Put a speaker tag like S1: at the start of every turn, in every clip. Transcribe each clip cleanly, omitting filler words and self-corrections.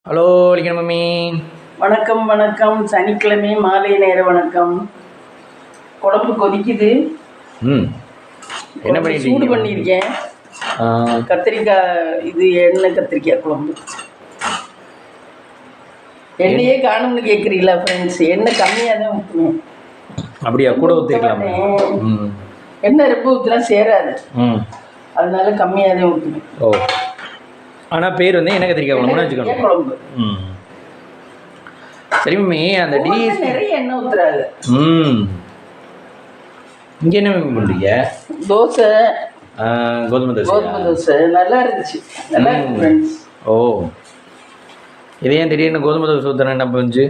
S1: Hello Lincoln mummy.
S2: வணக்கம் வணக்கம். சனிக்கிழமை மாலை நேர வணக்கம். குழம்பு கொதிக்குது.
S1: என்ன பண்ணிட்டு
S2: சூடு பண்ணியிருக்கேன். கத்திரிக்காய் இது எண்ணெய் கத்திரிக்காய் குழம்பு. எண்ணெயே காணும்னு கேட்குறீங்களா ஃப்ரெண்ட்ஸ்? எண்ணெய் கம்மியாக தான் ஊற்றுவேன்.
S1: அப்படியா? கூட ஊற்றிக்கலாம்.
S2: எண்ணெய் ரொம்ப ஊற்றினா சேராது, அதனால கம்மியாக தான் ஊற்றுவேன்.
S1: ஓ, ஆனால் பேர் வந்து என்ன கத்திரிக்காய் குழம்புன்னு வச்சுக்கணும்.
S2: குழம்பு.
S1: சரி மம்மி, அந்த டிஎஸ்பி
S2: நிறைய எண்ணெய் ஊற்றுறாங்க.
S1: இங்கே என்ன மம்மி பண்ணுறீங்க?
S2: தோசை,
S1: கோதுமை தோசை.
S2: கோதுமை தோசை நல்லா இருந்துச்சு. நல்லா இருக்கு ஃப்ரெண்ட்ஸ்.
S1: ஓ, இதே ஏன் திடீர்னு கோதுமை தோசை ஊற்றுறேன் என்ன போச்சு?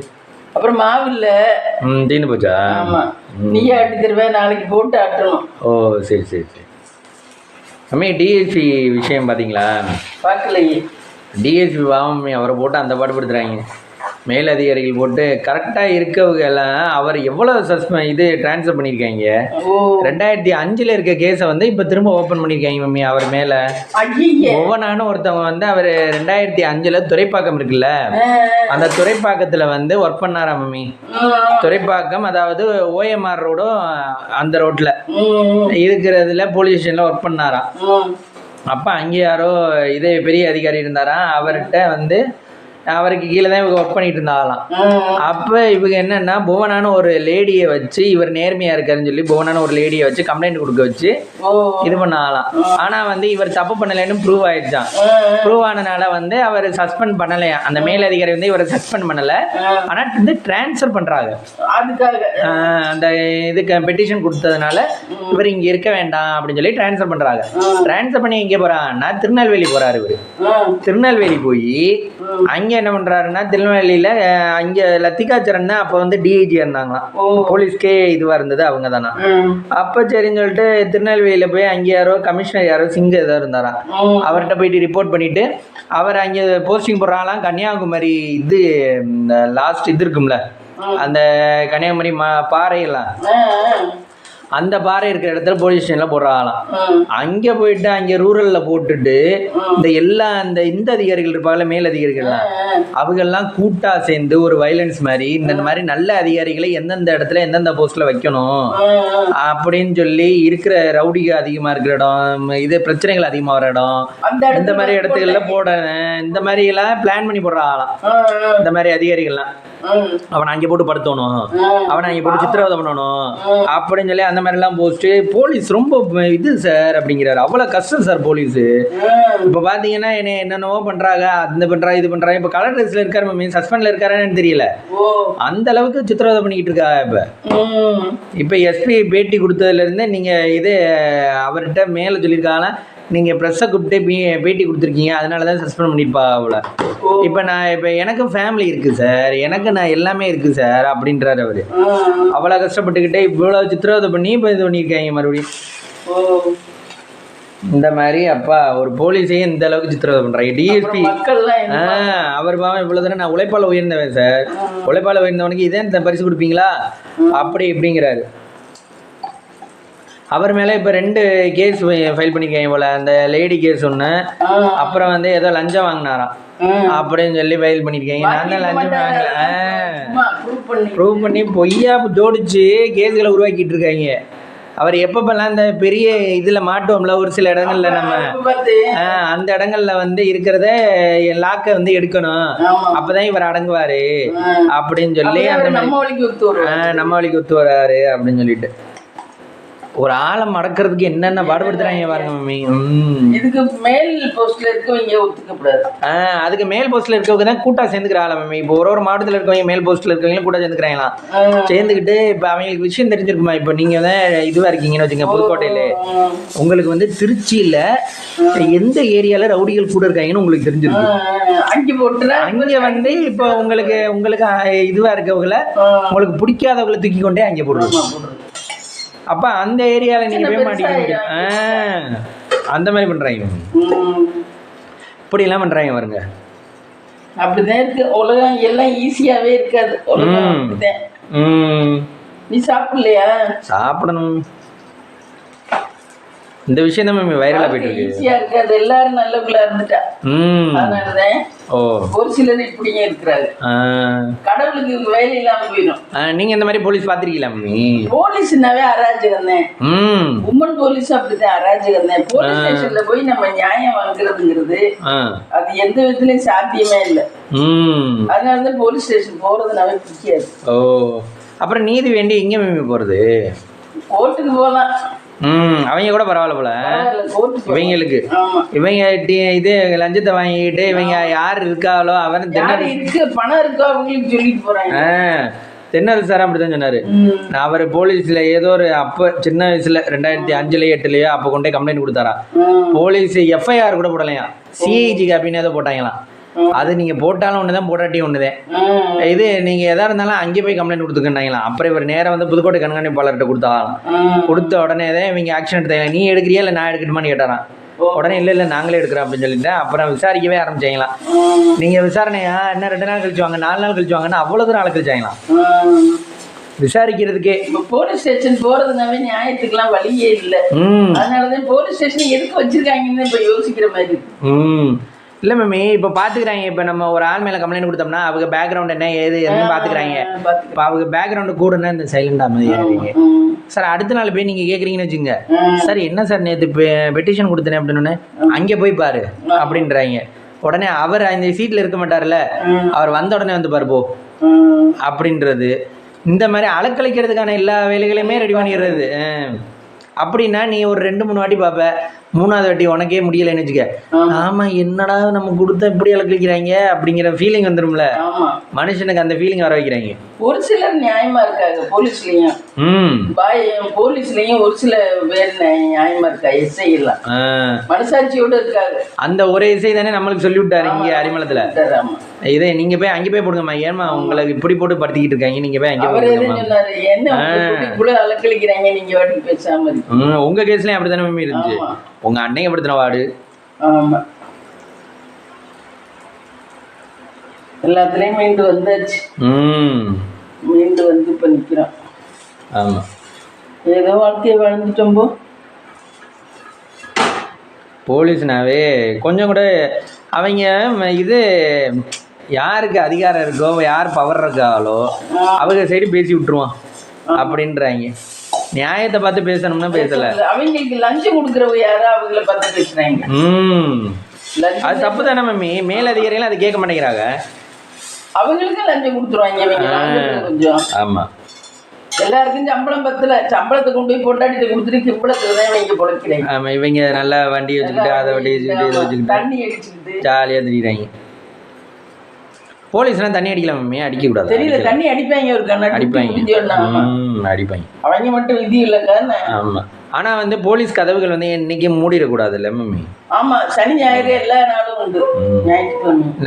S2: அப்புறம் மாவு இல்லை.
S1: தீர்ந்து போச்சா?
S2: ஆமாம், நீயே ஆட்டி தருவேன், நாளைக்கு போட்டு ஆட்டணும்.
S1: ஓ சரி சரி சரி. மம்மி, டிஎஸ்பி விஷயம் பார்த்தீங்களா?
S2: பார்க்கலையே.
S1: டிஎஸ்பி வாமி அவரை போட்டு அந்த பாடுபடுத்துகிறாங்க. மேலதிகாரிகள் போட்டு கரெக்டாக இருக்கவங்க எல்லாம் அவர் எவ்வளோ இது ட்ரான்ஸ்ஃபர் பண்ணியிருக்காங்க. 2005 இருக்க கேஸை வந்து இப்போ திரும்ப ஓப்பன் பண்ணியிருக்காங்க மம்மி அவர் மேலே. ஒவ்வொன்றான ஒருத்தவங்க வந்து அவர் 2005 துறைப்பாக்கம் இருக்குல்ல, அந்த துறைப்பாக்கத்தில் வந்து ஒர்க் பண்ணாரா மம்மி. துறைப்பாக்கம் அதாவது ஓஎம்ஆர் ரோடும் அந்த ரோட்டில் இருக்கிறதுல போலீஸ் ஸ்டேஷனில் ஒர்க் பண்ணாராம். அப்போ அங்கே யாரோ இதே பெரிய அதிகாரி இருந்தாராம். அவர்கிட்ட வந்து அவருக்கு கீழே தான் இவங்க ஒர்க் பண்ணிட்டு இருந்தாங்களாம். அப்போ இவங்க என்னென்னா புவனான ஒரு லேடியை வச்சு, இவர் நேர்மையாக இருக்காருன்னு சொல்லி புவனான ஒரு லேடியை வச்சு கம்ப்ளைண்ட் கொடுக்க வச்சு இது பண்ணாங்களாம். ஆனால் வந்து இவர் தப்பு பண்ணலைன்னு ப்ரூவ் ஆயிடுச்சான். ப்ரூவ் ஆனதுனால வந்து அவர் சஸ்பெண்ட் பண்ணலையா. அந்த மேலதிகாரி வந்து இவரை சஸ்பெண்ட் பண்ணலை, ஆனால் வந்து டிரான்ஸ்ஃபர் பண்ணுறாங்க. அதுக்காக அந்த இதுக்கு பெட்டிஷன் கொடுத்ததுனால இவர் இங்கே இருக்க வேண்டாம் அப்படின்னு சொல்லி டிரான்ஸ்ஃபர் பண்ணுறாங்க. டிரான்ஸ்ஃபர் பண்ணி எங்கே போகிறாங்கன்னா திருநெல்வேலி போகிறாரு. இவர் திருநெல்வேலி போய் அங்கே என்ன பண்ணுறாருன்னா, திருநெல்வேலியில் அங்கே லத்திகாச்சரன் அப்போ வந்து டிஐஜி இருந்தாங்களாம். போலீஸ்க்கே இதுவாக இருந்தது அவங்க தானா. அப்போ சரின்னு சொல்லிட்டு திருநெல்வேலியில் போய் அங்கே யாரோ கமிஷனர் யாரோ சிங்க ஏதோ இருந்தாராம். அவர்கிட்ட போயிட்டு ரிப்போர்ட் பண்ணிவிட்டு அவர் அங்கே போஸ்டிங் போடுறாங்களாம். கன்னியாகுமரி இது லாஸ்ட் இது இருக்கும்ல, அந்த கன்னியாகுமரி பாறையெல்லாம், அந்த பாறை இருக்கிற இடத்துல போலீஸ் ஸ்டேஷனில் போடுறாங்களாம். அங்கே போயிட்டு அங்கே ரூரலில் போட்டுட்டு இந்த அதிகாரிகள் இருப்பாங்கல்ல, மேல் அதிகாரிகள்லாம், அவங்கெல்லாம் கூட்டாக சேர்ந்து ஒரு வைலன்ஸ் மாதிரி இந்த மாதிரி நல்ல அதிகாரிகளை எந்தெந்த இடத்துல எந்தெந்த போஸ்ட்டில் வைக்கணும் அப்படின்னு சொல்லி இருக்கிற ரவுடிக அதிகமாக இருக்கிற இடம், இது பிரச்சனைகள் அதிகமாக வர இடம், இந்த மாதிரி இடத்துக்கெல்லாம் இந்த மாதிரி எல்லாம் பிளான் பண்ணி போடுறாங்களாம். இந்த மாதிரி அதிகாரிகள்லாம் அவனை அங்கே போட்டு படுத்தணும், அவனை அங்கே போட்டு சித்திரவதை பண்ணணும் அப்படின்னு சொல்லி அந்த மாதிரிலாம் போஸ்ட்டு. போலீஸ் ரொம்ப இது சார் அப்படிங்கிறாரு. அவ்வளோ கஷ்டம் சார் போலீஸு. இப்போ பார்த்தீங்கன்னா என்னென்னவோ பண்ணுறாங்க, அந்த பண்ணுறாங்க இது பண்ணுறாங்க. இப்போ கலர் ட்ரெஸ்ஸில் இருக்காரு மம்மி, சஸ்பெண்டில் இருக்காருன்னு தெரியல, அந்த அளவுக்கு சித்திரவதை பண்ணிக்கிட்டு இருக்கா. இப்போ எஸ்பி பேட்டி கொடுத்ததுலேருந்து நீங்கள் இது அவர்கிட்ட மேலே சொல்லியிருக்காங்கன்னா, நீங்கள் ப்ரெஸ்ஸை கூப்பிட்டு பேட்டி கொடுத்துருக்கீங்க, அதனால தான் சஸ்பெண்ட் பண்ணியிருப்பா அவளை. இப்போ எனக்கும் ஃபேமிலி இருக்குது சார், நான் எல்லாமே இருக்குது சார் அப்படின்றாரு அவர். அவ்வளோ கஷ்டப்பட்டுக்கிட்டே இவ்வளோ சித்திரவதை பண்ணி இப்போ இது பண்ணியிருக்காங்க மறுபடியும். இந்த மாதிரி அப்பா ஒரு போலீஸையும் இந்த அளவுக்கு சித்திரவதை பண்ணுறாங்க. டிஎஸ்பி அவர் பாவம் இவ்வளோ தானே, நான் உழைப்பால் உயர்ந்தவன் சார், உழைப்பால் உயர்ந்தவனுக்கு இதே இந்த பரிசு கொடுப்பீங்களா அப்படி இப்படிங்கிறாரு. அவர் மேலே இப்போ 2 கேஸ் ஃபைல் பண்ணியிருக்காங்க போல. அந்த லேடி கேஸ் ஒன்று, அப்புறம் வந்து ஏதோ லஞ்சம் வாங்கினாராம் அப்படின்னு சொல்லி ஃபைல் பண்ணியிருக்காங்க. நான் தான் லஞ்சம் வாங்கல ப்ரூவ் பண்ணி பொய்யா ஜோடிச்சு கேஸுகளை உருவாக்கிட்டு இருக்காங்க. அவர் எப்பப்பெல்லாம் இந்த பெரிய இதில் மாட்டோம்ல ஒரு சில இடங்கள்ல, நம்ம அந்த இடங்கள்ல வந்து இருக்கிறத லாக்கை வந்து எடுக்கணும், அப்போதான் இவர் அடங்குவார் அப்படின்னு சொல்லி அந்த நம்ம வழிக்கு ஒத்து வராரு அப்படின்னு சொல்லிட்டு ஒரு ஆளை மடக்கிறதுக்கு என்னென்ன பாடுபடுத்துறாங்க பாருங்க மம்மி.
S2: இதுக்கு மேல் போஸ்ட்ல இருக்கவங்க ஒத்துக்கப்படாது.
S1: அதுக்கு மேல் போஸ்ட்ல இருக்கவங்க தான் கூட்டா சேர்ந்துக்கிற ஆளை மம்மி. இப்போ ஒரு மாவட்டத்தில் இருக்கவங்க மேல் போஸ்ட்ல இருக்கவங்களும் கூட சேர்ந்துக்கிறாங்களாம். சேர்ந்துக்கிட்டு இப்போ அவங்களுக்கு விஷயம் தெரிஞ்சிருக்குமா. இப்போ நீங்க தான் இதுவா இருக்கீங்கன்னு வச்சுங்க, புதுக்கோட்டையில உங்களுக்கு வந்து திருச்சியில எந்த ஏரியால ரவுடிகள் கூட இருக்காங்கன்னு உங்களுக்கு தெரிஞ்சிருக்கு. அங்கே வந்து இப்போ உங்களுக்கு இதுவா இருக்கவங்கள, உங்களுக்கு பிடிக்காதவங்களை தூக்கி கொண்டே அங்கே போடுறோம். அப்போ அந்த ஏரியாவில் நீங்கள் போய் மாட்டிக்கிட்டு அந்த மாதிரி பண்ணுறாங்க. இப்படிலாம் பண்ணுறாங்க பாருங்க.
S2: அப்படிதான் இருக்கு உலகம். எல்லாம் ஈஸியாகவே இருக்காது. நீ சாப்பிடலையா?
S1: சாப்பிடணும். இந்த விஷயம் தான் மேம் வைரலாக போயிட்டு இருக்கு.
S2: ஈஸியா இருக்கு, அது எல்லாரும் நல்லவங்களா இருந்துட்டா. அதனாலதான் ஒரு சிலர் இப்படியே இருக்கிறாங்க. கடவுளுக்கு வேலை இல்லாம போயிடும்.
S1: நீங்க இந்த மாதிரி போலீஸ் பாத்திருக்கீங்களா மம்மி?
S2: போலீஸ்னாவே அராஜகம் தான். உமன் போலீஸ் அப்படித்தான் அராஜகம் தான். போலீஸ் ஸ்டேஷன்ல போய் நம்ம நியாயம் வாங்குறதுங்கிறது அது எந்த விதத்துலயும் சாத்தியமே இல்லை. அதனாலதான் போலீஸ் ஸ்டேஷன் போறதுனாவே பிடிக்காது.
S1: அப்புறம் நீதி வேண்டி எங்க மம்மி போறது?
S2: கோர்ட்டுக்கு போகலாம்.
S1: அவங்க கூட பரவாயில்ல போல. இவங்களுக்கு இவங்க இது லஞ்சத்தை வாங்கிட்டு இவங்க யார் இருக்காளோ அவன்
S2: பணம் இருக்கோ அவங்களுக்கு சொல்லிட்டு போறாங்க.
S1: தென்னரசு சார் அப்படிதான் சொன்னாரு. அவர் போலீஸ்ல ஏதோ ஒரு அப்ப சின்ன வயசுல 2005 8 அப்ப கொண்டே கம்ப்ளைண்ட் கொடுத்தாரா. போலீஸ் எஃப்ஐஆர் கூட போடலையா, சிஐஜி காப்பின்னு ஏதோ போட்டாங்களாம். அது நீங்க போட்டாலும் ஒண்ணுதான் போட்டாட்டியும் ஒண்ணுதான். இது நீங்க எதா இருந்தாலும் அங்கே போய் கம்ப்ளைண்ட் கொடுத்துக்கிட்டாங்களாம். அப்புறம் இவர் நேரம் வந்து புதுக்கோட்டை கண்காணிப்பாளர்கிட்ட கொடுத்தாங்களாம். கொடுத்த உடனே தான் இவங்க ஆக்ஷன் எடுத்தாங்க. நீ எடுக்கிறியா இல்லை நான் எடுக்கட்டுமான்னு கேட்டாராம். உடனே இல்லை நாங்களே எடுக்கிறோம் அப்படின்னு சொல்லிட்டு அப்புறம் விசாரிக்கவே ஆரம்பிச்சாங்களாம். நீங்க விசாரணையா என்ன 2 நாள் கழிச்சு வாங்க 4 நாள் கழிச்சு வாங்கன்னா அவ்வளவு தூரம் அழைச்சிச்சாங்களாம் விசாரிக்கிறதுக்கே.
S2: போலீஸ் ஸ்டேஷன் போறதுனாவே நியாயத்துக்குலாம் வழியே இல்லை. அதனாலதான் போலீஸ் ஸ்டேஷன் எதுக்கு வச்சிருக்காங்கன்னு இப்ப யோசிக்கிற மாதிரி.
S1: இல்லை மேமி இப்போ பார்த்துக்கிறாங்க. இப்போ நம்ம ஒரு ஆள் மேலே கம்ப்ளைண்ட் கொடுத்தோம்னா அவங்க பேக்ரவுண்ட் என்ன ஏது எதுன்னு பார்த்துக்கிறாங்க. இப்போ அவங்க பேக்ரவுண்டு கூடனா இந்த சைலண்ட் அமைதியாகிறீங்க சார். அடுத்த நாள் போய் நீங்கள் கேட்குறீங்கன்னு வச்சுங்க, சார் என்ன சார் நேற்று பெட்டிஷன் கொடுத்தேன் அப்படின்னு அங்கே போய் பாரு அப்படின்றாங்க. உடனே அவர் அந்த சீட்டில் இருக்க மாட்டார்ல, அவர் வந்த உடனே வந்து பாரு போ அப்படின்றது. இந்த மாதிரி அலக்கழிக்கிறதுக்கான எல்லா வேலைகளையுமே ரெடி பண்ணிடுறது. அப்படின்னா நீ ஒரு 2-3 வாட்டி பார்ப்ப, 3ஆவது வாட்டி உனக்கே முடியலைன்னு வச்சுக்க, ஆமா என்னடா நம்ம கொடுத்தா இப்படி அலக்கழிக்கிறாங்க அப்படிங்கிற ஃபீலிங் வந்துடும்ல. மனுஷனுக்கு அந்த ஃபீலிங் வர வைக்கிறாங்க.
S2: ஒரு சிலர் நியாயமா இருக்காங்க போலீஸ்லயும். போலீஸ்லயும் ஒரு சில பேர் நியாயமா இருக்கா. எஸ்ஐ எல்லாம் மனசாட்சியோட இருக்காங்க.
S1: அந்த ஒரு எஸ்ஐ தானே நம்மளுக்கு சொல்லி விட்டாரு இங்க அரிமளத்துல. இதே நீங்க போய் அங்கே போய் போடுங்கம்மா, ஏமா உங்களுக்கு இப்படி போட்டு படுத்திக்கிட்டு இருக்காங்க, நீங்க போய் அங்கே
S2: சொன்னாரு. என்ன அலக்கழிக்கிறாங்க நீங்க வாட்டுக்கு பேசாம இருக்கு.
S1: உங்க கேஸ்லயும் அப்படித்தானே இருந்துச்சு. உங்க அன்னைய படுத்தின வார்டு.
S2: ஆமா எல்லாத்துலயும் மீண்டு வந்தாச்சு. மீண்டு வந்து இப்ப நிக்கிறோம்.
S1: ஆமா
S2: ஏதோ வாழ்க்கையை வாழ்ந்துட்டோம்.
S1: போலீஸ்னாவே கொஞ்சம் கூட அவங்க இது யாருக்கு அதிகாரம் இருக்கோ யார் பவர் இருக்காளோ அவங்க சைடு பேசி விட்டுருவான் அப்படின்றாங்க. நியாயத்தை பார்த்து பேசணும்னா பேசல.
S2: அவங்களுக்கு லஞ்சம் கொடுக்குறவங்க யாரோ அவங்கள பார்த்து பேசுறாங்க.
S1: அது தப்பு தானே மம்மி. மேலதிகாரிகள் அதை கேட்க மாட்டேங்கிறாங்க.
S2: அவங்களுக்கு லஞ்சம் கொடுத்துருவாங்க கொஞ்சம்.
S1: ஆமா
S2: எல்லாருக்கும் சம்பளம் பத்தல, சம்பளத்தை கொண்டு போய் பொண்டாட்டிட்டு கொடுத்துட்டு சம்பளத்துல தான் இவங்க பொழைக்கிறாங்க.
S1: ஆமா இவங்க நல்லா வண்டி வச்சுக்கிட்டு அதை வண்டி வச்சுக்கிட்டு இதை வச்சுக்கிட்டு
S2: தண்ணி அடிச்சுக்கிட்டு
S1: ஜாலியா திரிகிறாங்க. போலீஸ்லாம் தண்ணி அடிக்கல மம்மி, அடிக்க கூடாது.
S2: தெரியல தண்ணி அடிப்பாங்க, ஒரு கண்ணாடி
S1: அடிப்பாங்க.
S2: அவங்க மட்டும் விதி இல்லைக்கா.
S1: ஆமா ஆனா வந்து போலீஸ் கதவுகள் வந்து இன்னைக்கு மூடிடக்கூடாது இல்ல மம்மி?
S2: ஆமா சனி ஞாயிறு எல்லா நாளும் உண்டு.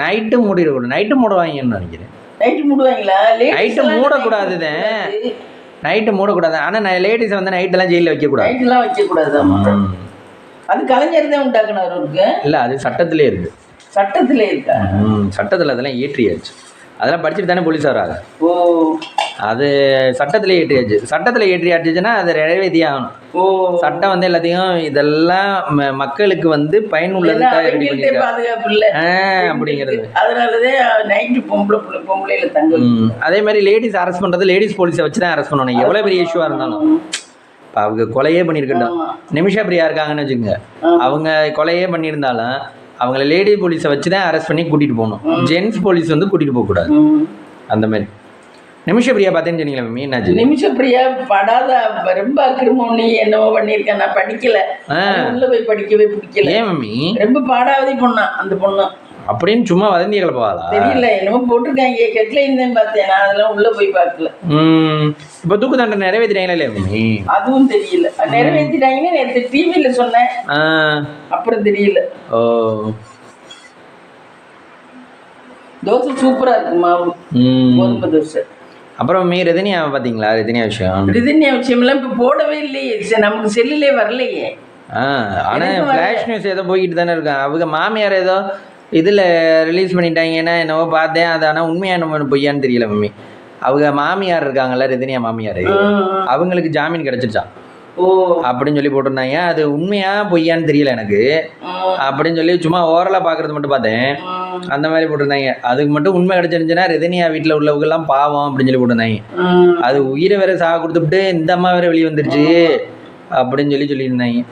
S1: நைட்டு மூடிடக்கூடாது. நைட்டு மூடுவாங்கன்னு நினைக்கிறேன்.
S2: நைட்டு மூடுவாங்களா?
S1: நைட்டு மூடக்கூடாதுதான். நைட்டு மூடக்கூடாது. ஆனா லேடிஸ் வந்து நைட்டெல்லாம் ஜெயிலில் வைக்கக்கூடாது.
S2: நைட்டெல்லாம் வைக்கக்கூடாது. அது கலைஞர் தான் உண்டாக்குனாரு அவருக்கு.
S1: இல்லை அது சட்டத்திலே இருக்கு.
S2: சட்டத்திலே இருக்கா?
S1: சட்டத்தில் அதெல்லாம் ஏற்றியாச்சு. அதெல்லாம் படிச்சுட்டு தானே போலீஸ் வராங்க.
S2: ஓ
S1: அது சட்டத்தில் ஏற்றியாச்சு. சட்டத்தில் ஏற்றியாச்சுன்னா அதை நிறைவேற்றி ஆகணும். சட்டம் வந்து எல்லாத்தையும் இதெல்லாம் மக்களுக்கு வந்து பயனுள்ளதுக்காக ரெடி பண்ணிருக்காங்க அப்படிங்கிறது.
S2: அதனாலதான் நைட்டு பொம்பளையில தங்க.
S1: அதே மாதிரி லேடிஸ் அரெஸ்ட் பண்றது லேடிஸ் போலீஸை வச்சு தான் அரெஸ்ட் பண்ணணும். எவ்வளவு பெரிய இஷ்யூவா இருந்தாலும். இப்போ அவங்க கொலையே பண்ணியிருக்கட்டும், நிமிஷா பிரியா இருக்காங்கன்னு வச்சுக்கோங்க, அவங்க கொலையே பண்ணியிருந்தாலும் அவங்கள லேடி போலீஸை வச்சு தான் அரெஸ்ட் பண்ணி கூட்டிகிட்டு போகணும். ஜென்ஸ் போலீஸ் வந்து கூட்டிகிட்டு போகக்கூடாது. அந்த மாதிரி நிமிஷ பிரியா பார்த்தேன்னு சொன்னீங்களா மம்மி? என்னாச்சு?
S2: நிமிஷ பிரியா படாத ரொம்ப கிருமி என்னவோ பண்ணியிருக்கேன். நான் படிக்கல, உள்ள போய் படிக்கவே பிடிக்கல.
S1: ஏன் மம்மி?
S2: ரொம்ப பாடாவதி பொண்ணா அந்த பொண்ணு
S1: அப்படின்னு சும்மா வதந்திகளை போவாளா?
S2: தெரியல, என்னமோ போட்டிருக்காங்க. ஹெட்லைன் தான் பார்த்தேன், நான் அதெல்லாம் உள்ள போய் பார்க்கல.
S1: இப்போ தூக்கு தண்டனை நிறைவேற்றிட்டாங்களா இல்லையா மம்மி?
S2: அதுவும் தெரியல. நிறைவேற்றிட்டாங்கன்னு நேற்று டிவியில சொன்னேன், அப்புறம் தெரியல.
S1: ஓ
S2: தோசை சூப்பரா இருக்கு, மாவு கோதுமை தோசை.
S1: அப்புறம் ரஜினியா பார்த்தீங்களா? ரஜினியா விஷயம்
S2: எல்லாம் இப்போ போடவே இல்லையே, நமக்கு செல்லுலே வரலையே.
S1: ஆனால் ஃப்ளாஷ் நியூஸ் ஏதோ போய்கிட்டு தானே இருக்காங்க. அவங்க மாமியார் ஏதோ இதில் ரிலீஸ் பண்ணிட்டாங்கன்னா என்னவோ பார்த்தேன். அது ஆனால் உண்மையான பொய்யான்னு தெரியல மம்மி. அவங்க மாமியார் இருக்காங்கல்ல, ரஜினியா மாமியார், அவங்களுக்கு ஜாமீன் கிடச்சிருச்சான். அப்படின்னு சொல்லி போட்டிருந்தாங்க. அது உண்மையா பொய்யான்னு தெரியல எனக்கு. அப்படின்னு சொல்லி சும்மா ஓரலா பாக்குறது மட்டும் பார்த்தேன். அந்த மாதிரி போட்டிருந்தாங்க. அதுக்கு மட்டும் உண்மை கிடைச்சிருந்துச்சுன்னா ரெதனியா வீட்டுல உள்ளவங்க எல்லாம் பாவம் அப்படின்னு சொல்லி போட்டிருந்தாங்க. அது உயிரை வேற சாக கொடுத்துட்டு இந்த அம்மா வேற வெளியே வந்துருச்சு அப்படின்னு சொல்லி சொல்லியிருந்தாங்க.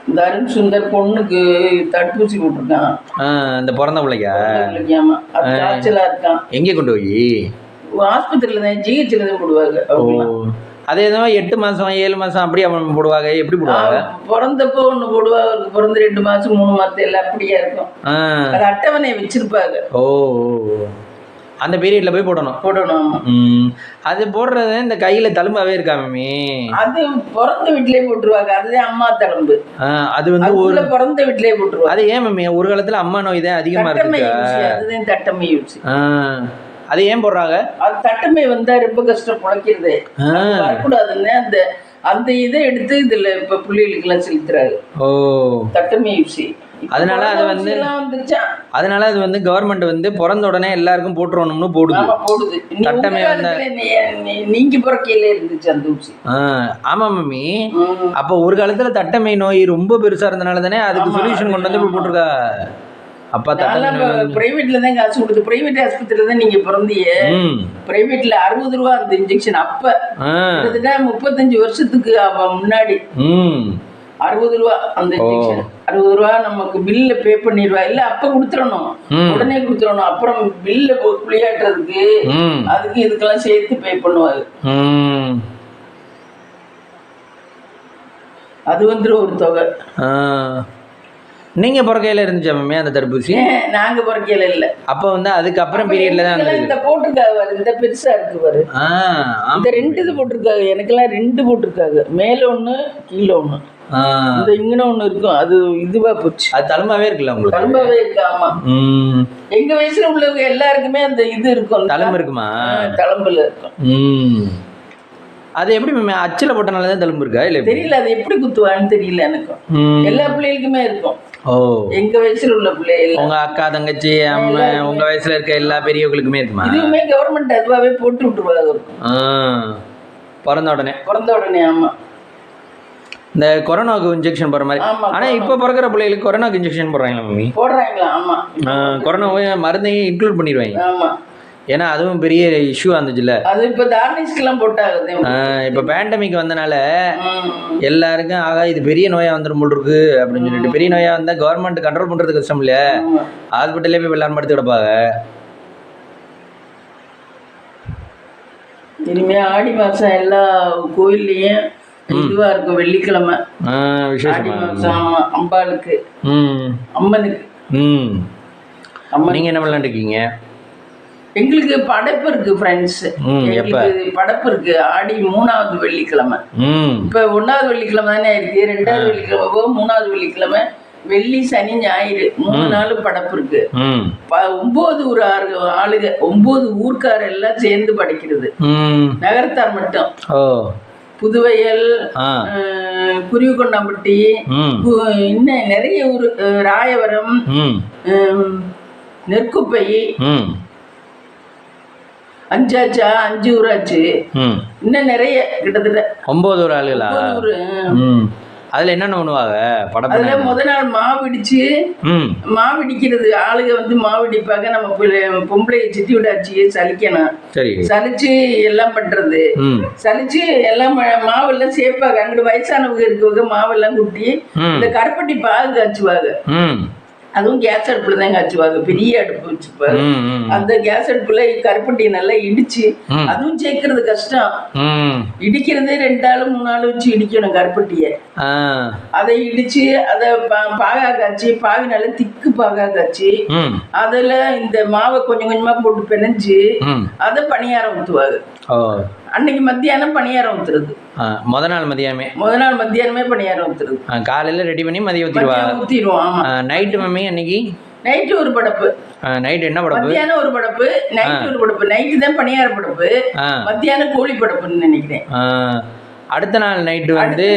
S2: இந்த அருண் சுந்தர் பொண்ணுக்கு தடுப்பூசி போட்டிருக்கான்.
S1: இந்த பிறந்த பிள்ளைக்கா?
S2: காய்ச்சலா இருக்கான்.
S1: எங்கே கொண்டு போய்?
S2: ஆஸ்பத்திரியில தான், ஜிஹெச்ல தான் போடுவாங்க.
S1: அதே தான் 8 மாசம் 7 மாசம் அப்படி அவன் போடுவாங்க. எப்படி போடுவாங்க?
S2: பிறந்தப்போ ஒண்ணு போடுவாங்க, பிறந்த 2 மாசம் 3 மாசம் எல்லாம் அப்படியே இருக்கும். அது அட்டவணையை வச்சிருப்பாங்க.
S1: அந்த பீரியட்ல போய் போடணும். அது போடுறது இந்த கையில தழும்பாவே இருக்காமே. அது
S2: பிறந்த வீட்லயே போட்டுருவாங்க. அதுதான் அம்மா தழும்பு.
S1: அது வந்து ஒரு
S2: பிறந்த வீட்லயே போட்டுருவாங்க.
S1: அது ஏன் மேமே ஒரு காலத்துல அம்மா நோய் தான் அதிகமா இருக்கு.
S2: அதுதான் தட்டமை யூஸ்.
S1: அது ஏன் போடுறாங்க? அது
S2: தட்டமை வந்தா ரொம்ப கஷ்டம் பிழைக்கிறது. வரக்கூடாதுன்னு அந்த இதை எடுத்து இதுல இப்ப பிள்ளைகளுக்கு எல்லாம் செலுத்துறாரு. தட்டமை யூசி.
S1: அதனால அது வந்து கவர்மெண்ட் வந்து பிறந்த உடனே எல்லாருக்கும் போட்டுறணும்னு போடுது. தட்டமே
S2: நீங்க பிறக்கையில இருந்துச்சு அந்த ஊசி.
S1: ஆமா மம்மி. அப்ப ஒரு காலத்துல தட்டமை நோய் ரொம்ப பெருசா இருந்தனால தானே அதுக்கு சொல்யூஷன் கொண்டு வந்து போட்டிருக்கா. அப்பா
S2: பிரைவேட்ல தான் காசு கொடுத்து, பிரைவேட் ஆஸ்பத்திரியில தான் நீங்க பிறந்தீங்க. பிரைவேட்ல 60 ரூபா அந்த இன்ஜெக்ஷன். அப்ப கிட்டத்தட்ட 35 வருஷத்துக்கு முன்னாடி 60 ரூபா அந்த இன்ஜெக்ஷன். 60 ரூபா நமக்கு பில்ல பே பண்ணிடுவா. இல்ல அப்ப கொடுத்துடணும், உடனே கொடுத்துடணும். அப்புறம் பில்ல குளியாட்டுறதுக்கு அதுக்கு இதுக்கெல்லாம் சேர்த்து பே பண்ணுவாங்க. அது வந்துடும் ஒரு தொகை.
S1: நீங்க பிறக்கையில இருந்துச்சா மேமே அந்த தடுப்பூசி?
S2: நாங்க பிறக்கையில இல்ல.
S1: அப்ப வந்து அதுக்கப்புறம் பீரியட்ல தான்
S2: இந்த போட்டிருக்காங்க. இந்த பெருசா இருக்கு பாரு. இந்த 2 இது போட்டிருக்காங்க. எனக்கெல்லாம் 2 போட்டிருக்காங்க. மேல ஒண்ணு கீழே ஒண்ணு. இந்த இங்கன ஒண்ணு இருக்கும். அது இதுவா போச்சு.
S1: அது தழும்பாவே இருக்குல்ல உங்களுக்கு?
S2: தழும்பாவே இருக்கு. ஆமா. எங்க வயசுல உள்ளவங்க எல்லாருக்குமே அந்த இது இருக்கும்.
S1: தழும்பு இருக்குமா?
S2: தழும்புல இருக்கும்.
S1: அது எப்படி மேம் அச்சில போட்டனாலதான் தழும்பு இருக்கா? இல்ல
S2: தெரியல. அது எப்படி குத்துவான்னு தெரியல எனக்கு. எல்லா பிள்ளைகளுக்குமே இருக்கும். எங்க வயசுல உள்ள பிள்ளைகள்,
S1: உங்க அக்கா தங்கச்சி அம்மா உங்க வயசுல இருக்க எல்லா பெரியவங்களுக்குமே இருக்குமா?
S2: இதுவுமே கவர்மெண்ட் அதுவாவே போட்டு விட்டுருவாங்க
S1: பிறந்த
S2: உடனே. ஆமா.
S1: இந்த கொரோனாவுக்கு இன்ஜெக்ஷன் போடுற மாதிரி. ஆனா இப்ப பிறக்கிற பிள்ளைகளுக்கு கொரோனாக்கு இன்ஜெக்ஷன் போடுறாங்களா மம்மி?
S2: போடுறாங்களா? ஆமா.
S1: கொரோனாவை மருந்தையும் இன்க்ளூட் பண்ணிடுவாங்க.
S2: ஆமா.
S1: ஏன்னா அதுவும் பெரிய இஷ்யூ வந்துச்சுல்ல.
S2: அது இப்ப தார்னிஷ்க்கெல்லாம் போட்டாங்க.
S1: இப்ப பேண்டமிக் வந்தனால எல்லாருக்கும் இது பெரிய நோயா வந்துடும் போல் இருக்கு அப்படின்னு சொல்லிட்டு, பெரிய நோயா வந்தா கவர்மெண்ட் கண்ட்ரோல் பண்றது கஷ்டம் இல்ல. ஹாஸ்பிட்டல்லே போய் எல்லாரும் படுத்து கிடப்பாங்க.
S2: இனிமே ஆடி மாசம் எல்லா கோயில்லையும் இதுவா இருக்கும். வெள்ளிக்கிழமை
S1: விசேஷமா
S2: அம்பாளுக்கு, அம்மனுக்கு.
S1: நீங்க என்ன பண்ணலாம் இருக்கீங்க?
S2: எங்களுக்கு படைப்பு இருக்கு ஃப்ரெண்ட்ஸ். எங்களுக்கு படைப்பு இருக்கு. ஆடி 3வது வெள்ளிக்கிழமை. இப்ப 1வது வெள்ளிக்கிழமை தானே இருக்கு. 2வது வெள்ளிக்கிழமை போக 3வது வெள்ளிக்கிழமை, வெள்ளி சனி ஞாயிறு 3 நாள் படைப்பு இருக்கு. 9 ஒரு ஆளுங்க 9 ஊர்க்கார எல்லாம் சேர்ந்து படைக்கிறது. நகரத்தார் மட்டும். புதுவையல், குருவிக்கொண்டாம்பட்டி, இன்னும் நிறைய ஊர், ராயவரம், நெற்குப்பை, அஞ்சாச்சா, 5 ஊராச்சு, இன்னும் நிறைய கிட்டத்தட்ட
S1: 9 ஒரு ஆளுகளா? அதுல என்னென்ன பண்ணுவாங்க?
S2: அதுல முதல் நாள் மாவிடிச்சு, மாவிடிக்கிறது ஆளுங்க வந்து மாவிடிப்பாங்க. நம்ம பொம்பளைய சித்தி விடாச்சு சலிக்கணும். சலிச்சு எல்லாம் பண்றது. சலிச்சு எல்லாம் மாவெல்லாம் சேர்ப்பாங்க. அங்கிட்டு வயசானவங்க இருக்கவங்க மாவெல்லாம் குட்டி இந்த கருப்பட்டி பாகு காய்ச்சுவாங்க. அதுவும் கேஸ் அடுப்புல தான் காய்ச்சுவாங்க. பெரிய அடுப்பு வச்சுப்பாங்க. அந்த கேஸ் அடுப்புல கருப்பட்டியை நல்லா இடிச்சு, அதுவும் சேர்க்கறது கஷ்டம். இடிக்கிறது 2 ஆளு 3 ஆளு வச்சு இடிக்கணும் கருப்பட்டிய. அதை இடிச்சு அதை பாகா காய்ச்சி, பாகு நல்லா திக்கு பாகா காய்ச்சி, அதுல இந்த மாவை கொஞ்சம் கொஞ்சமா போட்டு பிணைஞ்சு அதை பணியாரம் ஊத்துவாங்க. அன்னைக்கு மத்தியானம் பணியாரம் ஊத்துறது.
S1: முத நாள்
S2: மத்தியானமே பணியாரம் ஊத்துறது.
S1: காலையில ரெடி பண்ணி மதியம்
S2: ஊத்திடுவோம்.
S1: நைட்டு மம்மி அன்னைக்கு
S2: நைட்டு ஒரு படப்பு.
S1: நைட் என்ன படப்பு?
S2: மத்தியானம் ஒரு படப்பு, நைட்டு ஒரு படப்பு. நைட்டு தான் பணியார படப்பு, மத்தியானம் கோழி படப்புன்னு நினைக்கிறேன்.
S1: அடுத்த நாள் நைட்டு வந்து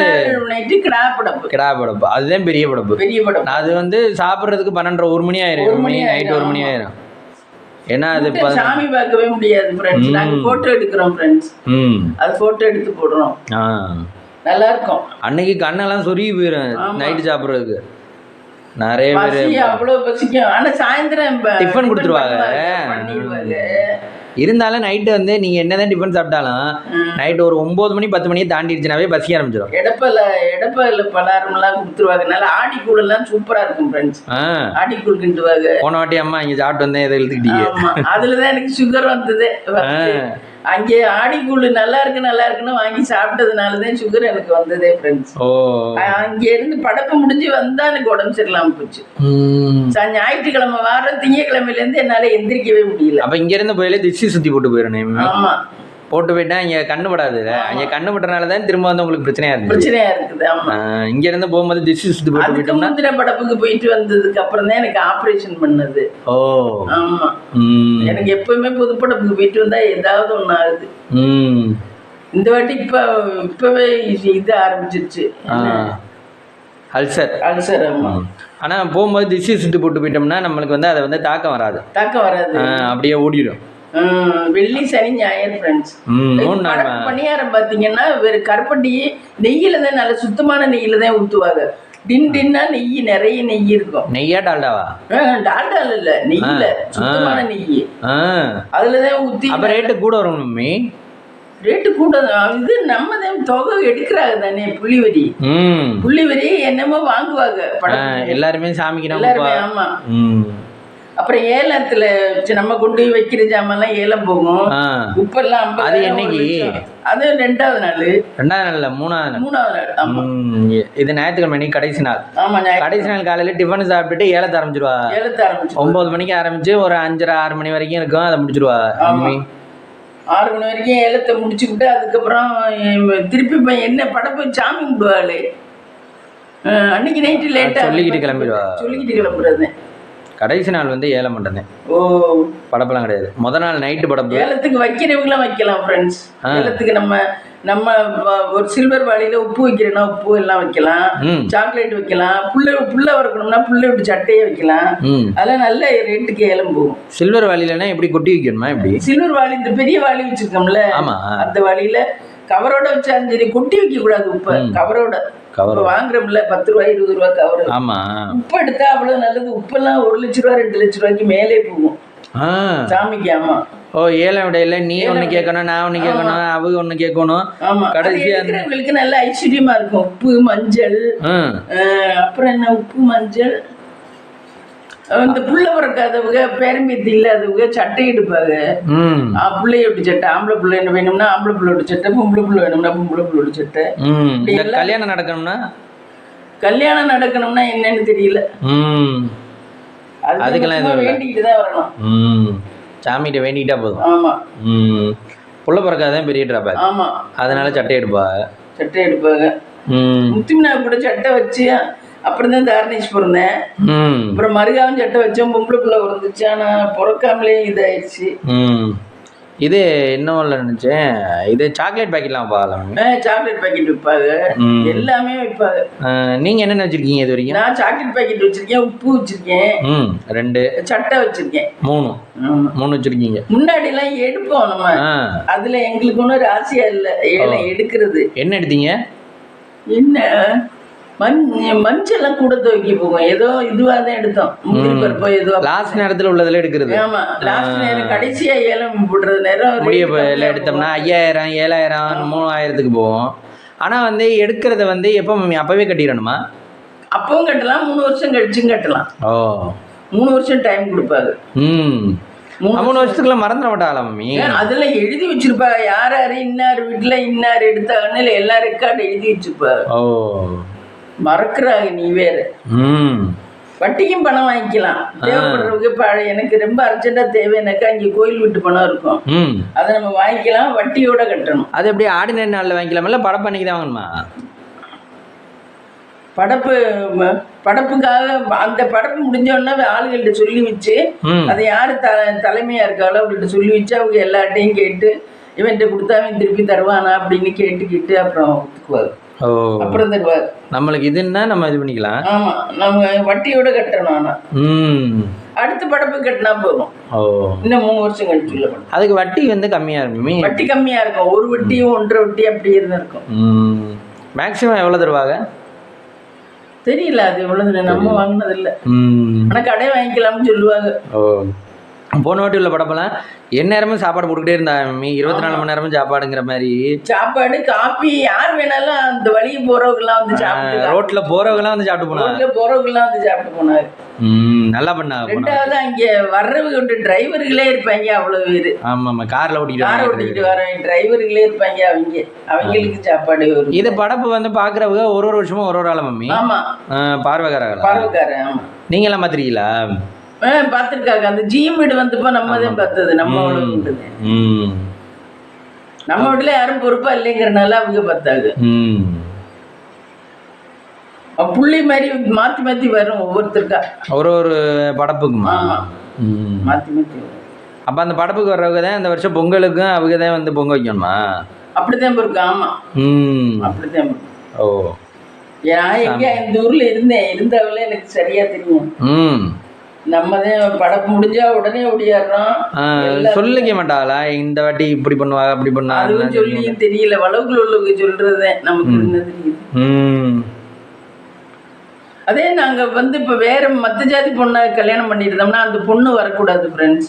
S2: கிடா படப்பு.
S1: அதுதான் பெரிய படப்பு.
S2: அது
S1: வந்து சாப்பிட்றதுக்கு 12:30 1 மணி ஆயிரும். நைட்டு 1 மணி ஆயிரும். ஏன்னா அது
S2: சாமி பார்க்கவே முடியாது ஃப்ரெண்ட்ஸ். நாங்க போட்டோ எடுக்கிறோம் ஃப்ரெண்ட்ஸ். அது போட்டோ எடுத்து போடுறோம். நல்லா இருக்கும்.
S1: அன்னைக்கு கண்ணெல்லாம் சொருகி போயிடும் நைட்டு சாப்பிட்றதுக்கு. நிறைய பேர்
S2: அவ்வளவு பசிக்கும். ஆனா சாயந்தரம்
S1: டிஃபன் கொடுத்துருவாங்க. இருந்தாலும் நைட்டு வந்து நீங்க என்னதான் டிஃபன் சாப்பிட்டாலும் நைட்டு ஒரு 9 மணி 10 மணியை தாண்டிடுச்சுனாவே பசிக்க ஆரம்பிச்சிடும்.
S2: எடப்பல பலகாரம் எல்லாம் கொடுத்துருவாங்க. நல்லா ஆடிக்கூழ் எல்லாம் சூப்பரா இருக்கும் ஃப்ரெண்ட்ஸ். ஆடிக்கூழ் கிண்டுவாங்க.
S1: போன வாட்டி அம்மா இங்க சாப்பிட்டு வந்தேன் இதை எழுத்துக்கிட்டீங்க.
S2: அதுலதான் எனக்கு சுகர் வந்தது. அங்கே ஆடிக்கூழ் நல்லா இருக்குன்னு வாங்கி சாப்பிட்டதுனாலதான் சுகர் எனக்கு வந்ததே ஃப்ரெண்ட்ஸ். அங்க இருந்து படப்பு முடிஞ்சு வந்தா எனக்கு உடம்பு சரியில்லாம போச்சு. ஞாயிற்றுக்கிழமை வாரம் திங்கக்கிழமையில இருந்து என்னால எந்திரிக்கவே முடியல.
S1: அப்ப இங்க இருந்து போயில திசை சுத்தி போட்டு போயிடணும்.
S2: ஆமா,
S1: போட்டு போயிட்டா இங்க கண்ணு படாது. அங்க கண்ணு பட்டனாலதான் திரும்ப வந்து உங்களுக்கு பிரச்சனையா
S2: இருக்குது. ஆமா,
S1: இங்க இருந்து போகும்போது திசை சுத்தி போட்டு போயிட்டோம்னா
S2: முந்திர படப்புக்கு போயிட்டு வந்ததுக்கு அப்புறம் தான் எனக்கு ஆபரேஷன் பண்ணது. ஆமா, எனக்கு எப்பவுமே புது படப்புக்கு போயிட்டு வந்தா ஏதாவது ஒண்ணு ஆகுது. இந்த வாட்டி இப்பவே இது ஆரம்பிச்சிருச்சு,
S1: அல்சர்.
S2: ஆமா.
S1: ஆனா போகும்போது திசை சுத்தி போட்டு போயிட்டோம்னா நம்மளுக்கு வந்து அதை வந்து தாக்கம் வராது. அப்படியே ஓடிடும்.
S2: வெள்ளி சனி ஞாயிறு ஃப்ரெண்ட்ஸ். பணியாரம் பாத்தீங்கன்னா வேறு கருப்பட்டி நெய்யில தான், நல்ல சுத்தமான நெய்யில தான் ஊத்துவாங்க. டின்னா நெய், நிறைய நெய் இருக்கும்.
S1: நெய்யா டால்டாவா?
S2: டால்டா இல்ல, நெய்யில சுத்தமான நெய். அதுலதான் ஊத்தி. அப்ப
S1: ரேட்டு கூட வரும் மம்மி.
S2: ரேட்டு கூட இது நம்ம தான் தொகை எடுக்கிறாங்க தானே. புள்ளிவரி என்னமோ வாங்குவாங்க
S1: எல்லாருமே சாமிக்கு.
S2: எல்லாருமே. ஆமா. அப்புறம் ஏலத்துல நம்ம கொண்டு வைக்கிற ஜாமெல்லாம் ஏலம் போகும். உப்பெல்லாம்
S1: அது என்னைக்கு?
S2: அது 2வது நாள்.
S1: 2வது நாள் 3வது நாள். இது ஞாயிற்றுக்கிழமை கடைசி நாள்.
S2: ஆமா,
S1: கடைசி நாள் காலையில டிஃபன் சாப்பிட்டுட்டு ஏலத்தை ஆரம்பிச்சிருவா. 9 மணிக்கு ஆரம்பிச்சு ஒரு 5:30 6 மணி வரைக்கும் இருக்கும். அதை முடிச்சிருவா.
S2: 6 மணி வரைக்கும் ஏலத்தை முடிச்சுக்கிட்டு அதுக்கப்புறம் திருப்பி என்ன படப்பு சாமி கும்பிடுவாளே அன்னைக்கு நைட்டு லேட்டா
S1: சொல்லிக்கிட்டு
S2: கிளம்புறது.
S1: கடைசி நாள் வந்து ஏலம் பண்றேன். படப்பெல்லாம் கிடையாது. முதல் நாள் நைட்டு படப்பு.
S2: ஏலத்துக்கு வைக்கிறவங்களாம் வைக்கலாம் ஃப்ரெண்ட்ஸ். ஏலத்துக்கு நம்ம ஒரு சில்வர் வாளியில உப்பு வைக்கிறோம்னா உப்பு எல்லாம் வைக்கலாம். சாக்லேட் வைக்கலாம். புள்ள வறுக்கணும்னா புள்ள விட்டு சட்டையை வைக்கலாம். அதெல்லாம் நல்ல ரேட்டுக்கு ஏலம் போகும்.
S1: சில்வர் வாளிலன்னா எப்படி கொட்டி வைக்கணுமா? எப்படி?
S2: சில்வர் வாளி, இந்த பெரிய வாளி வச்சிருக்கோம்ல, அந்த வாளியில கவரோட வச்சாலும் சரி, கொட்டி வைக்க கூடாது. உப்பு கவரோட வாங்குறோம்ல 10 ரூபாய் 20 ரூபாய் கவரு. உப்பு எடுத்தா அவ்வளவு நல்லது. உப்பெல்லாம் 1 லட்ச ரூபாய் 2 லட்ச ரூபாய்க்கு மேலே போகும் சாமிக்கு. ஆமா.
S1: ஏலம் விடையில நீ ஒண்ணு கேட்கணும், நான் ஒண்ணு கேட்கணும், அவங்க ஒண்ணு கேட்கணும்.
S2: கடைசியா நல்ல ஐஸ்வர்யமா இருக்கும். உப்பு மஞ்சள், அப்புறம் என்ன உப்பு மஞ்சள். இந்த புள்ள பிறக்காதவங்க, பேரம்பேத்தி இல்லாதவங்க சட்டை எடுப்பாங்க. பிள்ளைய விட்டு சட்டை. ஆம்பளை பிள்ளை என்ன வேணும்னா ஆம்பளை பிள்ளையோட சட்டை, பொம்பளை பிள்ளை வேணும்னா பொம்பளை பிள்ளையோட சட்டை.
S1: கல்யாணம்
S2: நடக்கணும்னா என்னன்னு தெரியல.
S1: அதுக்கெல்லாம்
S2: வேண்டிக்கிட்டுதான் வரணும்.
S1: சாமிகிட்ட வேண்டிக்கிட்டா போதும்.
S2: ஆமா.
S1: புள்ள பிறக்காதான் பெரிய டிராபேக்.
S2: ஆமா,
S1: அதனால சட்டை எடுப்பாங்க.
S2: முத்துமினா கூட சட்டை வச்சு அப்புறம் தான் தாரணேஷ் பிறந்தேன். அப்புறம் மருகாவும் சட்டை வச்சோம். பொம்பளை பிள்ளை பிறந்துச்சு. ஆனா பிறக்காமலே இதாயிடுச்சு.
S1: இது இன்னும் இல்லை நினைச்சேன். இது சாக்லேட் பாக்கெட்லாம் பார்க்கலாம்.
S2: சாக்லேட் பாக்கெட் விற்பாங்க, எல்லாமே விற்பாங்க.
S1: நீங்க என்னென்ன வச்சிருக்கீங்க இது வரைக்கும்?
S2: நான் சாக்லேட் பாக்கெட் வச்சிருக்கேன், உப்பு வச்சிருக்கேன்,
S1: 2
S2: சட்டை வச்சிருக்கேன்,
S1: 3 வச்சிருக்கீங்க.
S2: முன்னாடி எல்லாம் எடுப்போம் நம்ம. அதுல எங்களுக்கு ஒன்றும் ராசியா இல்லை ஏலம் எடுக்கிறது.
S1: என்ன எடுத்தீங்க?
S2: என்ன மஞ்சள்லாம் கூட துவைக்கி போகும். ஏதோ இதுவாதான் எடுத்தோம். முந்திரி பருப்போ ஏதோ
S1: லாஸ்ட் நேரத்துல உள்ளதுல எடுக்கிறது.
S2: ஆமா, லாஸ்ட் நேரம் கடைசியா ஏலம் போடுறது நேரம்
S1: முடிய எடுத்தோம்னா 5000 7000 3000க்கு போவோம். ஆனா வந்து எடுக்கிறத வந்து எப்போ அப்பவே கட்டிடணுமா?
S2: அப்பவும் கட்டலாம், 3 வருஷம் கழிச்சும் கட்டலாம். 3 வருஷம் டைம் கொடுப்பாரு.
S1: 3 வருஷத்துக்குள்ள மறந்துட மாட்டாங்களா மம்மி?
S2: அதெல்லாம் எழுதி வச்சிருப்பாங்க. யார் இன்னார் வீட்டுல இன்னார் எடுத்தாங்கன்னு எல்லா ரெக்கார்டு எழுதி வச்சிருப்பாரு. மறக்கிறாங்க. நீ வேற வட்டிக்கும் பணம் வாங்கிக்கலாம். தேவைப்படுறவங்க எனக்கு ரொம்ப அர்ஜென்டா தேவைனாக்கா இங்க கோயில் வீட்டு பணம் இருக்கும், அதை நம்ம வாங்கிக்கலாம். வட்டியோட கட்டணும்.
S1: அது எப்படி ஆர்டினரி நாள்ல வாங்கிக்கலாம் இல்ல படப்பு அன்னைக்கு தான் வாங்கணுமா?
S2: படப்புக்காக அந்த படப்பு முடிஞ்சோன்னா ஆளுகள்கிட்ட சொல்லி வச்சு, அதை யாரு தலைமையா இருக்காளோ அவங்கள்ட்ட சொல்லி வச்சு அவங்க எல்லார்ட்டையும் கேட்டு இவன்கிட்ட கொடுத்தா அவன் திருப்பி தருவானா அப்படின்னு கேட்டு அப்புறம் ஒத்துக்குவாரு. அப்புறம் தருவார்.
S1: நம்மளுக்கு இதுன்னா நம்ம இது பண்ணிக்கலாம்.
S2: ஆமா, நம்ம வட்டியோட கட்டணும். ஆனா அடுத்த படப்பு கட்டினா போதும்.
S1: ஓ,
S2: இன்னும் 3 வருஷம் கழிச்சு உள்ள படம்.
S1: அதுக்கு வட்டி வந்து கம்மியாக இருக்குமே.
S2: வட்டி கம்மியாக இருக்கும். ஒரு வட்டியும் 1.5 வட்டி அப்படி இருக்கும்.
S1: மேக்ஸிமம் எவ்வளோ தருவாங்க
S2: தெரியல, அது எவ்வளவு நம்ம வாங்கினது இல்லை. ஆனால் கடை வாங்கிக்கலாம்னு சொல்லுவாங்க.
S1: ஓ, போன வாட்டி உள்ள படப்பெல்லாம் எந்நேரமும் சாப்பாடு போட்டுக்கிட்டே இருந்தாங்க மம்மி, 24 மணி நேரமும் சாப்பாடுங்கிற மாதிரி.
S2: சாப்பாடு காப்பி யார் வேணாலும் அந்த வழியை போறவங்கலாம் வந்து சாப்பிட்டு,
S1: ரோட்ல போறவங்கலாம் வந்து சாப்பிட்டு போனாங்க.
S2: ரோட்ல போறவங்கலாம் வந்து சாப்பிட்டு போனாங்க.
S1: நல்லா பண்ணாங்க.
S2: ரெண்டாவது அங்க வர்றவங்க டிரைவர்களே இருப்பாங்க அவ்வளவு பேரு.
S1: ஆமா, கார்ல ஓட்டிட்டு
S2: வரவங்க டிரைவர்களே இருப்பாங்க. அவங்களுக்கு சாப்பாடு.
S1: இது படப்பு வந்து பாக்குறவங்க ஒரு வருஷமும் ஒரு ஆள மம்மி.
S2: ஆமா, பார்வைக்காரன். ஆமா,
S1: நீங்க எல்லாம் பாத்துருக்கீங்களா?
S2: பாத்துருக்காங்க. அந்த ஜிம் வீடு வந்தப்போ நம்ம தான் பார்த்தது. நம்ம நம்ம வீட்டுல யாரும் பொறுப்பா இல்லைங்கிறனால அவங்க பார்த்தாங்க. புள்ளி மாதிரி மாத்தி மாத்தி வரும் ஒவ்வொருத்தருக்கா, ஒரு படப்புக்குமா மாத்தி மாத்தி வரும். அப்ப அந்த படப்புக்கு வர்றவங்க தான் இந்த வருஷம் பொங்கலுக்கும் அவங்க தான் வந்து பொங்க வைக்கணுமா? அப்படித்தான் இருக்கு. ஆமா, அப்படித்தான். ஓ, ஏன் எங்க இந்த ஊர்ல இருந்தவங்களே எனக்கு சரியா தெரியும். நம்ம தான் படம் முடிஞ்சா உடனே ஓடியாடுறோம். சொல்லிக்க மாட்டாளா இந்த வாட்டி இப்படி பண்ணுவாங்க அப்படி பண்ணுவாங்க? அதுவும் சொல்லியும் தெரியல. வளவுக்குள்ள உள்ளவங்க சொல்றதே நமக்கு என்ன தெரியுது. அதே நாங்க வந்து இப்ப வேற மத்த ஜாதி பொண்ணை கல்யாணம் பண்ணிருந்தோம்னா அந்த பொண்ணு வரக்கூடாது ஃப்ரெண்ட்ஸ்.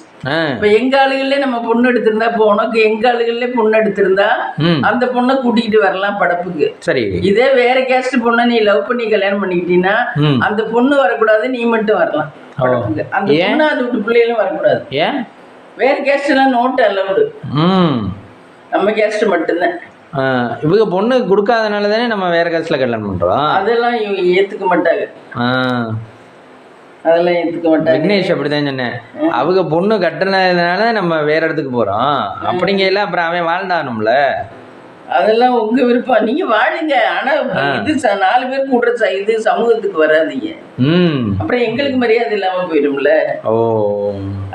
S2: இப்ப எங்க ஆளுகளே நம்ம பொண்ணு எடுத்திருந்தா, இப்போ உனக்கு எங்க ஆளுகளே பொண்ணு எடுத்திருந்தா அந்த பொண்ணை கூட்டிக்கிட்டு வரலாம் படப்புக்கு. சரி, இதே வேற கேஸ்ட் பொண்ணை நீ லவ் பண்ணி கல்யாணம் பண்ணிக்கிட்டீங்கன்னா அந்த பொண்ணு வரக்கூடாது, நீ மட்டும் வரலாம் படப்புக்கு. அந்த பொண்ணு அது விட்டு பிள்ளைகளும் வரக்கூடாது. ஏன்? வேற கேஸ்ட் எல்லாம் நோட்டு அலவுடு, நம்ம கேஸ்ட் மட்டும்தான். இவங்க பொண்ணு கொடுக்காதனால தானே நம்ம வேற கேஸ்ட்ல கல்யாணம் பண்றோம். அதெல்லாம் இவங்க ஏத்துக்க மாட்டாங்க. அதெல்லாம் ஏத்துக்க மாட்டாங்க. விக்னேஷ் அப்படிதான் சொன்னேன். அவங்க பொண்ணு கட்டினதுனால நம்ம வேற இடத்துக்கு போறோம் அப்படிங்கல. அப்புறம் அவன் வாழ்ந்தானும்ல. அதெல்லாம் உங்க விருப்பம், நீங்க வாழுங்க. ஆனா இது 4 பேர் கூடுற இது சமூகத்துக்கு வராதீங்க. அப்புறம் எங்களுக்கு மரியாதை இல்லாம போயிடும்ல. ஓ,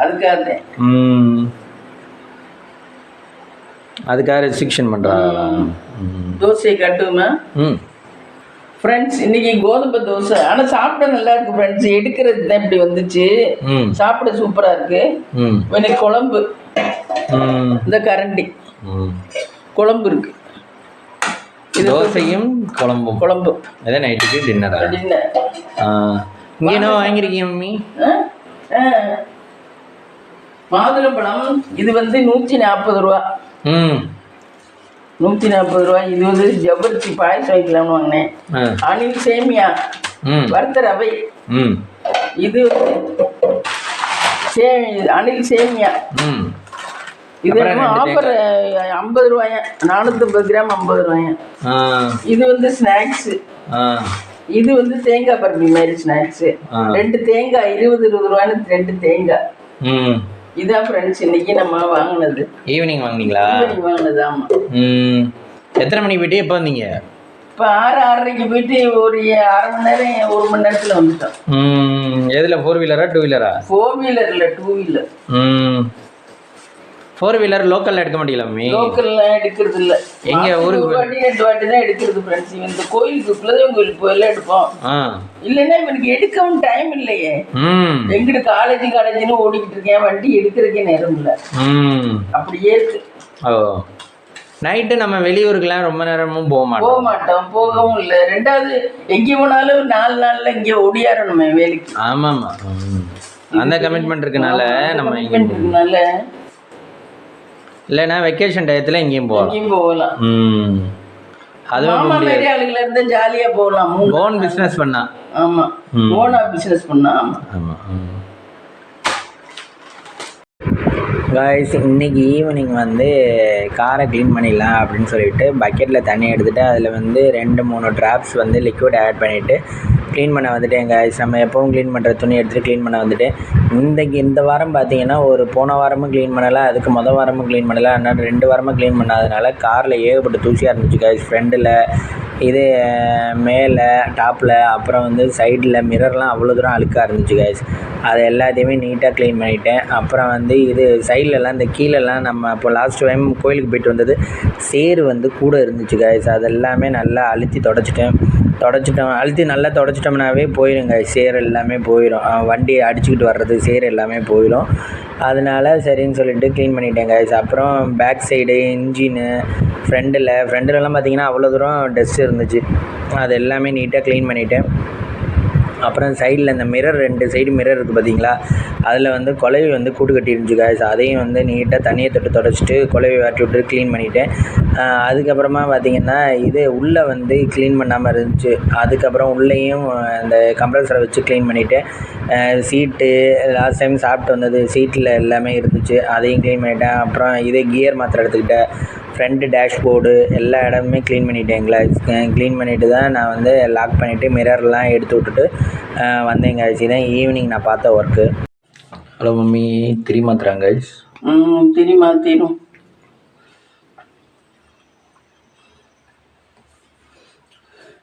S2: அதுக்காக அதுக்காக ரெஸ்ட்ரிக்ஷன் பண்ணுறாங்களா? தோசையை கட்டுமா ஃப்ரெண்ட்ஸ்? இன்னைக்கு கோதுமை தோசை. ஆனால் சாப்பிட நல்லா இருக்கு ஃப்ரெண்ட்ஸ். எடுக்கிறது தான் இப்படி வந்துச்சு. சாப்பிட சூப்பராக இருக்கு. எனக்கு குழம்பு, இந்த கரண்டி குழம்பு இருக்கு. இது தோசையும் குழம்பும் அதான் நைட்டுக்கு டின்னர். இங்கே என்ன வாங்கியிருக்கீங்க மம்மி? மாதுளம்பழம். இது வந்து 140 ரூபா. 140 ரூபாய். இது வந்து ஜவ்வரிசி பாயசம் வைக்கலாம்னு வாங்கினேன். அணில் சேமியா, வறுத்த ரவை. இது வந்து அணில் சேமியா. இது ஆஃபர் 50 ரூபாயா, 450 கிராம் 50 ரூபாயா. இது வந்து ஸ்நாக்ஸ். இது வந்து தேங்காய் பருப்பி மாதிரி ஸ்நாக்ஸ். 2 தேங்காய் 20 ரூபான்னு 2 தேங்காய். இதான் ஃப்ரெண்ட்ஸ் இன்னைக்கு நம்ம வாங்கினது. ஈவினிங் வாங்கினீங்களா? ஈவினிங் வாங்கினது. ஆமா. எத்தனை மணிக்கு போயிட்டு எப்போ வந்தீங்க? இப்போ 6:30க்கு போயிட்டு ஒரு 1/2 மணி நேரம் 1 மணி நேரத்தில் வந்துட்டோம். எதில், 4 வீலரா 2 வீலரா? 4 வீலர் இல்லை, 2 வீலர். 4 வீலர் லோக்கல்ல எடுக்க மாட்டீங்களா மம்மி? லோக்கல்ல எடுக்கிறது இல்லை. எங்க ஊருக்கு 2 வாட்டி தான் எடுக்கிறது ஃப்ரெண்ட்ஸ். இந்த கோயிலுக்கு குலதெய்வம் கோயிலுக்கு போயெல்லாம் எடுப்போம். இல்லைன்னா இவனுக்கு எடுக்கவும் டைம் இல்லையே. எங்கிட்ட காலேஜ்னு ஓடிக்கிட்டு இருக்கேன், வண்டி எடுக்கிறதுக்கே நேரம் இல்லை. அப்படியே இருக்கு. ஓ, நைட்டு நம்ம வெளியூருக்குலாம் ரொம்ப நேரமும் போக மாட்டோம். போகவும் இல்லை. ரெண்டாவது எங்கே போனாலும் 4 நாள்ல இங்கே ஓடியாரணுமே வேலைக்கு. ஆமாம்மா, அந்த கமிட்மெண்ட் இருக்கனால நம்ம இருக்கனால இல்லைன்னா வெக்கேஷன் டயத்தில் எங்கேயும் போகலாம். அதுவும் நிறைய ஆளுகளை இருந்தா ஜாலியா போகலாம். ஓன் பிசினஸ் பண்ணா. ஆமா, ஓனா பிசினஸ் பண்ணா. ஆமா. காய்ஸ், இன்றைக்கி ஈவினிங் வந்து காரை க்ளீன் பண்ணிடலாம் அப்படின்னு சொல்லிட்டு பக்கெட்டில் தண்ணி எடுத்துகிட்டு அதில் வந்து 2-3 ட்ராப்ஸ் வந்து லிக்விட் ஆட் பண்ணிவிட்டு க்ளீன் பண்ண வந்துட்டேன் காய்ஸ். நம்ம எப்பவும் க்ளீன் பண்ணுற துணி எடுத்துகிட்டு க்ளீன் பண்ண வந்துட்டேன். இந்த வாரம் பார்த்தீங்கன்னா போன வாரமும் க்ளீன் பண்ணலை, அதுக்கு வாரமும் க்ளீன் பண்ணலை. அதனால் 2 வாரமாக க்ளீன் பண்ணாதனால காரில் ஏகப்பட்ட தூசியாக இருந்துச்சு காய்ஸ். ஃப்ரெண்டில்
S3: இது மேலே டாப்பில் அப்புறம் வந்து சைடில் மிரர்லாம் அவ்வளோ தூரம் அழுக்காக இருந்துச்சு கைஸ். அதை எல்லாத்தையுமே நீட்டாக க்ளீன் பண்ணிட்டேன். அப்புறம் வந்து இது சைட்லலாம் இந்த கீழெல்லாம் நம்ம இப்போ லாஸ்ட் டைம் கோயிலுக்கு போயிட்டு வந்தது சேறு வந்து கூட இருந்துச்சு கைஸ். அதெல்லாமே நல்லா அழுத்தி அழுத்தி நல்லா தொடச்சிட்டோம்னாவே போயிடுங்க, சேறு எல்லாமே போயிடும். வண்டி அடிச்சுக்கிட்டு வர்றது சேறு எல்லாமே போயிடும். அதனால சரின்னு சொல்லிட்டு க்ளீன் பண்ணிட்டேன் கைஸ். அப்புறம் பேக் சைடு இன்ஜினு ஃப்ரெண்டுலலாம் பார்த்திங்கன்னா அவ்வளோ தூரம் டஸ்ட் இருந்துச்சு. அது எல்லாமே நீட்டாக க்ளீன் பண்ணிட்டேன். அப்புறம் சைடில் இந்த மிரர் 2 சைடு மிரர் இருக்குது பார்த்தீங்களா, அதில் வந்து குழவி வந்து கூடு கட்டி இருந்துச்சு கைஸ். அதையும் வந்து நீட்டாக தண்ணியை தொட்டு தொடச்சிட்டு குழவி வாட்டி விட்டு க்ளீன் பண்ணிட்டேன். அதுக்கப்புறமா பார்த்திங்கன்னா இது உள்ளே வந்து க்ளீன் பண்ணாமல் இருந்துச்சு. அதுக்கப்புறம் உள்ளேயும் அந்த கம்ப்ரஸரை வச்சு க்ளீன் பண்ணிவிட்டேன். சீட்டு லாஸ்ட் டைம் சாப்பிட்டு வந்தது சீட்டில் எல்லாமே இருந்துச்சு, அதையும் க்ளீன் பண்ணிட்டேன். அப்புறம் இதே கியர் மாத்திரை எடுத்துக்கிட்டேன். ஃப்ரண்ட்டு டேஷ்போர்டு எல்லா இடமுமே க்ளீன் பண்ணிட்டேங்களா. க்ளீன் பண்ணிவிட்டு தான் நான் வந்து லாக் பண்ணிவிட்டு மிரர்லாம் எடுத்து விட்டுட்டு வந்தேங்க. இதுதான் ஈவினிங் நான் பார்த்த ஒர்க்கு.
S1: ஹலோ மம்மி, திரி மாத்துறாங்க கைஸ்.
S2: திரி மாற்றிடும்.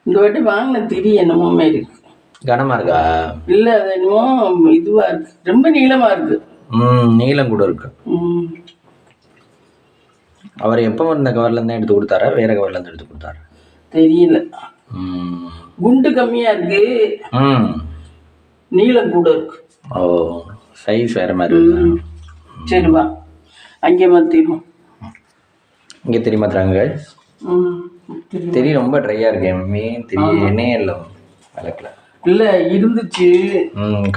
S2: இந்த வாட்டி வாங்கின திரி என்னமோ மாரி இருக்கு.
S1: கனமாக இருக்கா?
S2: இல்லை, அது என்னமோ இதுவாக இருக்கு, ரொம்ப நீளமாக இருக்கு.
S1: நீளம் கூட இருக்கு. அவர் எப்போ இந்த கவர்லேருந்து எடுத்து கொடுத்தாரா, வேறு கவர்லேருந்து எடுத்து கொடுத்தாரா
S2: தெரியல. குண்டு கம்மியாக இருக்கு, நீளம் கூட இருக்கு.
S1: ஓ, சைஸ் வேறு மாதிரி இருக்கு.
S2: சரி வா, அங்கே மாற்றிடும்.
S1: இங்கே திரி மாத்துறாங்க. திரி ரொம்ப ட்ரையாக இருக்கேன் மம்மி. திரி எண்ணெயே இல்லை விளக்கல.
S2: இல்லை இருந்துச்சு,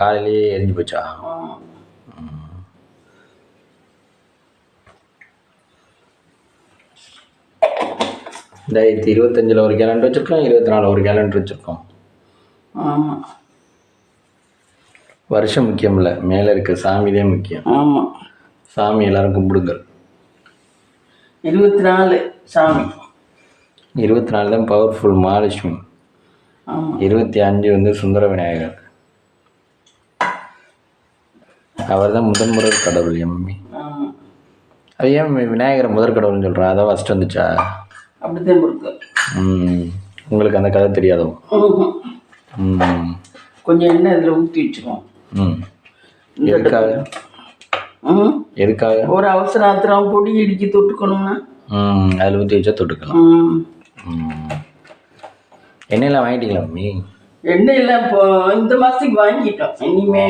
S1: காலையிலேயே எரிஞ்சு போச்சா? இந்த 25 ஒரு கேலண்டர் வச்சுருக்கோம், 24 ஒரு கேலண்டர் வச்சுருக்கோம்.
S2: ஆமாம்,
S1: வருஷம் முக்கியம் இல்லை, மேலே இருக்க சாமி தான் முக்கியம்.
S2: ஆமாம்,
S1: சாமி எல்லாரும் கும்பிடுங்கள்.
S2: 24 சாமி,
S1: 24 தான் பவர்ஃபுல் மகாலட்சுமி. 25 வந்து சுந்தர விநாயகர். அவர் தான் முதல் கடவுள் எம்மி. அது ஏன் விநாயகரை முதல் கடவுள்னு சொல்கிறேன்? அதான் ஃபஸ்ட் வந்துச்சா?
S2: அப்படித்தான் இருக்கு.
S1: உங்களுக்கு அந்த கதை தெரியாதோ?
S2: கொஞ்சம் எண்ணெய் இதில் ஊற்றி வச்சுக்கோம்.
S1: எதுக்காக?
S2: ஒரு அவசரம் பொடி இடிக்கி தொட்டுக்கணும்னா
S1: அதில் ஊற்றி வச்சா தொட்டுக்கலாம். எண்ணெயெல்லாம் வாங்கிட்டீங்களா மம்மி?
S2: எண்ணெயெல்லாம் இப்போ இந்த மாதத்துக்கு வாங்கிட்டோம், இனிமே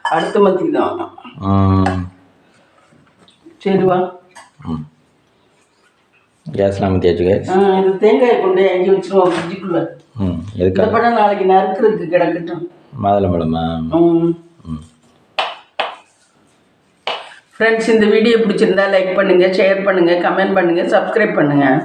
S2: அடுத்த மாதத்துக்கு தான் வாங்கணும். சரி வா.
S1: கேஸ்லாம் ஊற்றியாச்சு கைஸ்.
S2: இது தேங்காய் கொண்டு அங்கே வச்சுருவோம் ஃப்ரிட்ஜுக்குள்ளே.
S1: எதுக்காக?
S2: படம் நாளைக்கு நறுக்கிறதுக்கு கிடக்கட்டும்.
S1: மாதுளம்பழமா?
S2: ஃப்ரெண்ட்ஸ், இந்த வீடியோ பிடிச்சிருந்தா லைக் பண்ணுங்கள், ஷேர் பண்ணுங்கள், கமெண்ட் பண்ணுங்கள், சப்ஸ்கிரைப் பண்ணுங்கள்.